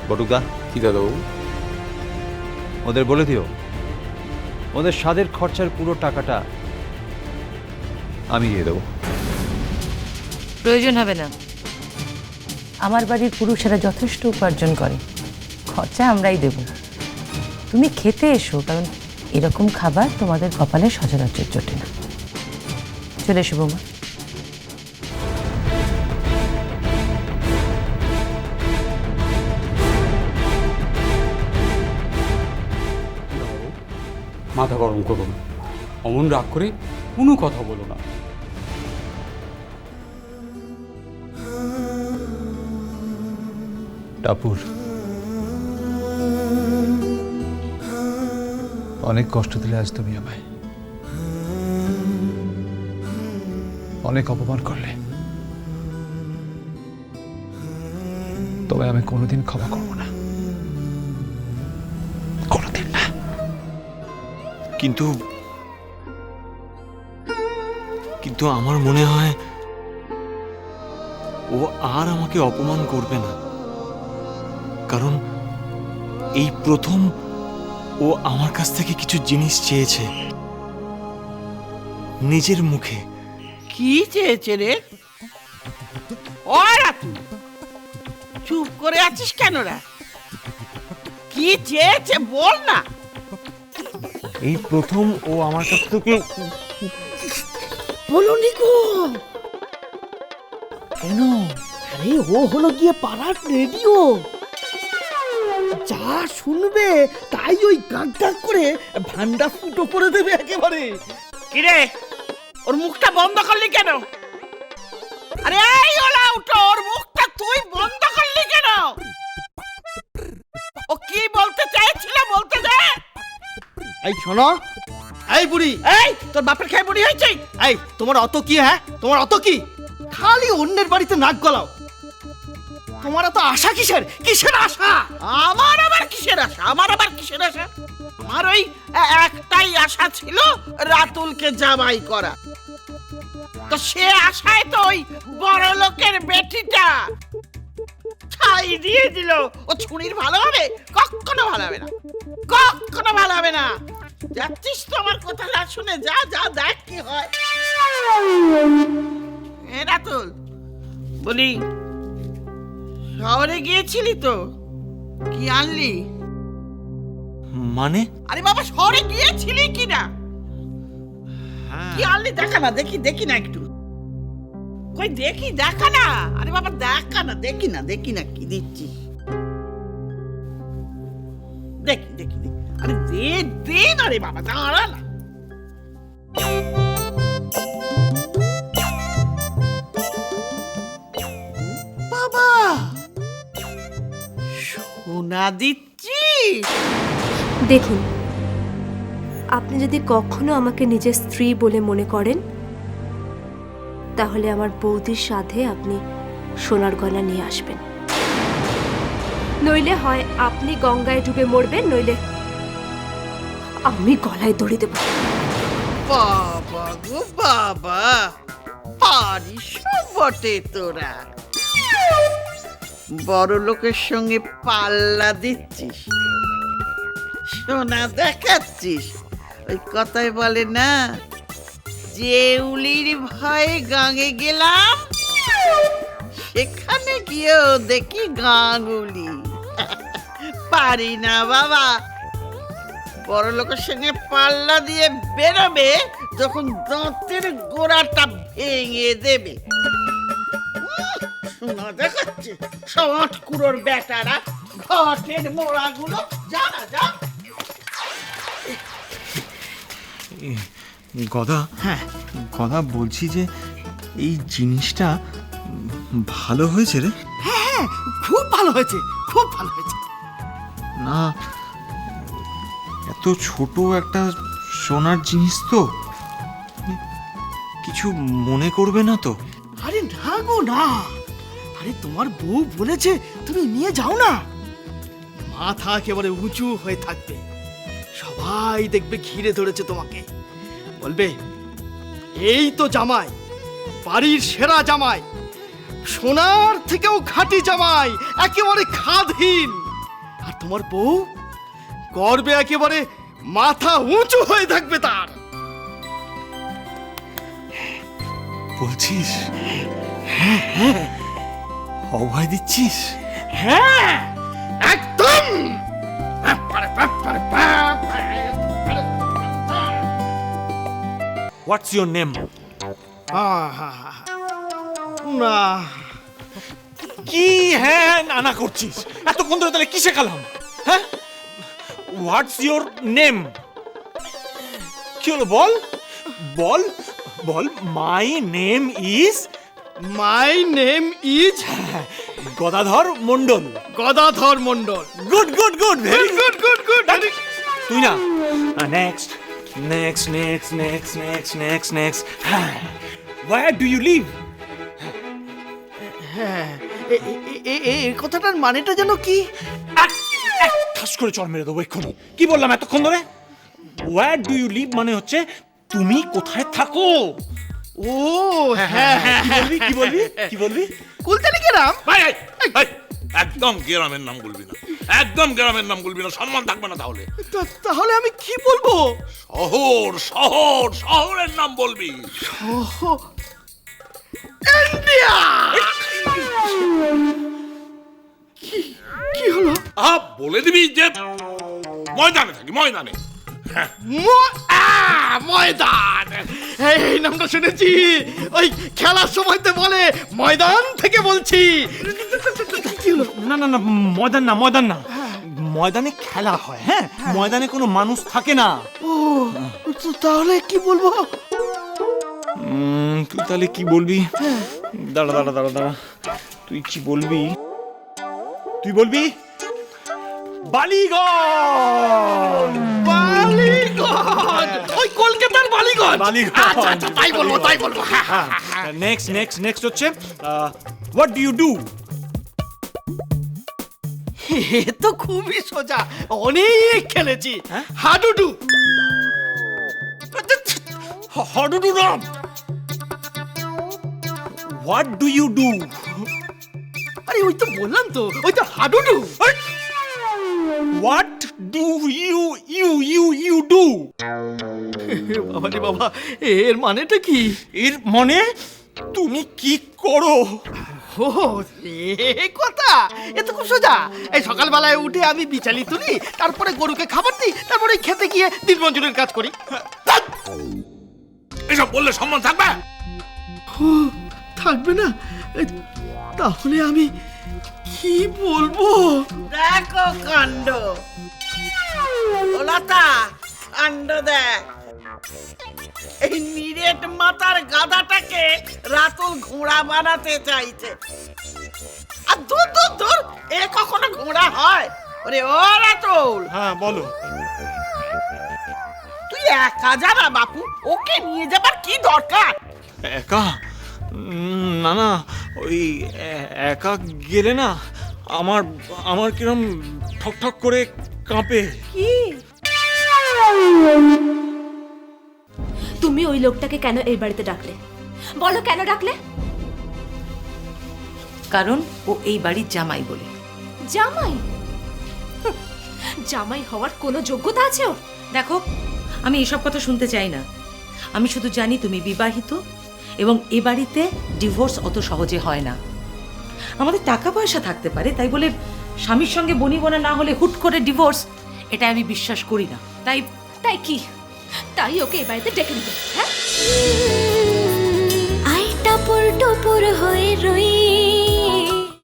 বটুকদা, কি দাদাবাবু? ওদের বলে দিও ওদের স্বাদের খরচার পুরো টাকাটা আমি দিয়ে দেবো। প্রয়োজন হবে না। আমার বাড়ির পুরুষেরা যথেষ্ট উপার্জন করে, খরচা আমরাই দেব। তুমি খেতে এসো, কারণ এরকম খাবার তোমাদের কপালে সচরাচর জোটে না। চলে এসো বৌমা। মাথা গরম করো না, অমন রাগ করে কোনো কথা বলো না। টাপুর, অনেক কষ্ট দিলে আজ তুমি আমায়, অনেক অপমান করলে, তবে আমি কোনোদিন ক্ষমা করব না, কোনোদিন না। কিন্তু আমার মনে হয় ও আর আমাকে অপমান করবে না, কারণ এই প্রথম ও আমার কাছ থেকে কিছু জিনিস চেয়েছে নিজের মুখে। কি চেয়েছে রে? তুই চুপ করে আছিস কেন রে? কি চেয়েছে বল না। এই প্রথম ও আমার কাছ থেকে বলুনি গো। কেন? আরে ও হলো গিয়ে পাড়ার রেডিও, যা শুনবে তাই ওই গাক গাক করে ভান্ডা ফুটো করে দেবে একেবারে। কিরে, ওর মুখটা বন্ধ করলি কেন? আরে এই ওলা উঠো, ওর মুখটা তুই বন্ধ করলি কেন? ও কি বলতে চাইছিল বলতে দে। এই শোনো, এই বুড়ি, এই তোর বাপের খেয়ে বুড়ি হয়েছে? এই তোমার অত কি? হ্যাঁ, তোমার অত কি? খালি অন্যের বাড়িতে নাক গলাও। তোমার তো আশা কিসের? কিসের আশা? আমার আবার কিসের আশা? আমার ওই একটাই আশা ছিল, রাতুলকে জামাই করা। তো সে আশায় তো ওই বড় লোকের বেটিটা ছাই দিয়ে দিল। ও ছুরির ভালো হবে? কখনো ভালো হবে না, কখনো ভালো হবে না। যাচ্ছিস তো আমার কথা না শুনে? যা যা, দেখ কি হয়। রাতুল, বলি শহরে গিয়েছিলি তো, কি আনলি? মানে আরে বাবা, শহরে গিয়েছিলি কি না? কি আনলি দেখা না, দেখি না একটু। কই দেখি, দেখা না। আরে বাবা দেখা না, দেখি না কি দিচ্ছি। দেখি। আরে দে না রে বাবা, দাঁড়া না। বাবা, সোনা দিচ্ছি। দেখুন, আপনি যদি কখনো আমাকে নিজের স্ত্রী বলে মনে করেন, তাহলে আমার বৌদির সাথে আপনি সোনার গয়না নিয়ে আসবেন। নইলে হয় আপনি গঙ্গায় ডুবে মরবেন, নইলে আমি গলায় দড়ি দেব। বাবা গো বাবা, পারিস বটে তোরা। বড় লোকের সঙ্গে পাল্লা দিচ্ছিস, সোনা দেখাচ্ছিস। ওই কথায় বলে না, যে উলির ভয়ে গাঙে গেলাম, সেখানে গিয়েও দেখি গাঙ্গুলি। পারি না বাবা। বড় লোকের সঙ্গে পাল্লা দিয়ে বেরোবে যখন দাঁতের গোড়াটা ভেঙে দেবে। শোনা দেখাচ্ছে সমাজ কুড়োর বেটারা, ঘটের মোড়াগুলো। যা না যা। গদা, হ্যাঁ গদা, বলছি যে এই জিনিসটা ভালো হয়েছে রে? হ্যাঁ, খুব ভালো হয়েছে, খুব ভালো হয়েছে। না, এত ছোট একটা সোনার জিনিস তো, কিছু মনে করবে না তো? আরে না গো না, আরে তোমার বউ বলেছে তুমি নিয়ে যাও না। মাথা একেবারে উঁচু হয়ে থাকবে, সবাই দেখবে ঘিরে ধরেছে তোমাকে। বলবে এই তো জামাই, বাড়ির সেরা জামাই, সোনার থেকেও খাঁটি জামাই, একেবারে খাদহীন। তোমার বউ গর্বে একেবারে মাথা উঁচু হয়ে থাকবে তার। বলছিস? হ্যাঁ হ্যাঁ, অভয় দিচ্ছিস? হ্যাঁ একদম। What's your name? না, কি হ্যাঁ না না করছিস? এতক্ষণ ধরে তাহলে কি শেখালাম? হ্যাঁ, হোয়াটস ইউর নেম? কি হলো বল বল বল। My name is, my name is Gadadhar Mondal. Gadadhar Mondal. Good good good, very good good good. তুই না। Next next next next next next next. Where do you live? হ্যাঁ, এই কথাটার মানেটা যেন কি? ঠাস করে চড় মেরে দেবো এক্ষুনি। কি বললাম এতক্ষণ ধরে? হোয়ার ডু ইউ লিভ মানে হচ্ছে তুমি কোথায় থাকো। ও হ্যাঁ হ্যাঁ, কি বলবি কি বলবি কি বলবি? কুলতলি গ্রাম। একদম গ্রামের নাম বলবি না, একদম গ্রামের নাম বলবি না, সম্মান থাকবে না তাহলে। তাহলে আমি কি বলবো? শহর শহর শহরের নাম বলবি। ইন্ডিয়া। কি হলো? বলে দিবি যে ময়দানে থাকি, ময়দানে। ময়দান, এই নামটা শুনেছি। ওই খেলার সময়তে বলে ময়দান থেকে বলছি। কি হলো? না না না, ময়দান না, ময়দান না। ময়দানে খেলা হয়। হ্যাঁ, ময়দানে কোনো মানুষ থাকে না। ও তো তাহলে কি বলবো? তুই তাহলে কি বলবি? দাঁড়া দাঁড়া দাঁড়া দাঁড়া, তুই কি বলবি? তুই বলবি বালিগঞ্জ। বালিগঞ্জ, ওই কলকাতার বালিগঞ্জ। বালিগঞ্জ। আচ্ছা আচ্ছা, তাই বলবো তাই বলবো। নেক্সট নেক্সট নেক্সট হচ্ছে হোয়াট ডু ইউ ডু? এ তো খুবই সোজা, অনেক খেলেছি। হাডুডু। হাডুডু না, হোয়াট ডু ইউ ডু? আরে ওই তো বললাম তো, ওই তো হাডুডু। What do you you you you do? বাবা রে বাবা, এর মানেটা কি? এর মানে তুমি কি করো? ও এ কথা, এ তো খুব সোজা। এই সকালবেলায় উঠে আমি বিচালি তুলি, তারপরে গরুকে খাবার দিই, তারপরে খেতে গিয়ে দিনমজুরের কাজ করি। এসব বললে সম্মান থাকবে? থাকবে না? তাহলে আমি কি বলবো? দেখো কাণ্ড, ও লতা, কাণ্ড দেখ। এই নিরেট মাথার গাধাটাকে রাতুল ঘোড়া বানাতে চাইছে। আর দূর দূর দূর, এ কখনো ঘোড়া হয়? ওরে ও রাতুল, হ্যাঁ বলো। তুই একা যাবা বাপু, ওকে নিয়ে যাবার কি দরকার? একা? না না, ওই একা গেলে না আমার আমার কিরম ঠক ঠক করে কাঁপে। কি? তুমি ওই লোকটাকে কেন এই বাড়িতে ডাকলে? বলো কেন ডাকলে? কারণ ও এই বাড়ির জামাই বলে। জামাই? হুঁ, জামাই হওয়ার কোনো যোগ্যতা আছে ওর? দেখো, আমি এসব কথা শুনতে চাই না। আমি শুধু জানি তুমি বিবাহিত এবং এ বাড়িতে ডিভোর্স অত সহজে হয় না। আমাদের টাকা পয়সা থাকতে পারে, তাই বলে স্বামীর সঙ্গে বনিবনা না হলে হুট করে ডিভোর্স, এটা আমি বিশ্বাস করি না। তাই তাই কি? তাই ওকে এই বাড়িতে ডেকে নিতে? হ্যাঁ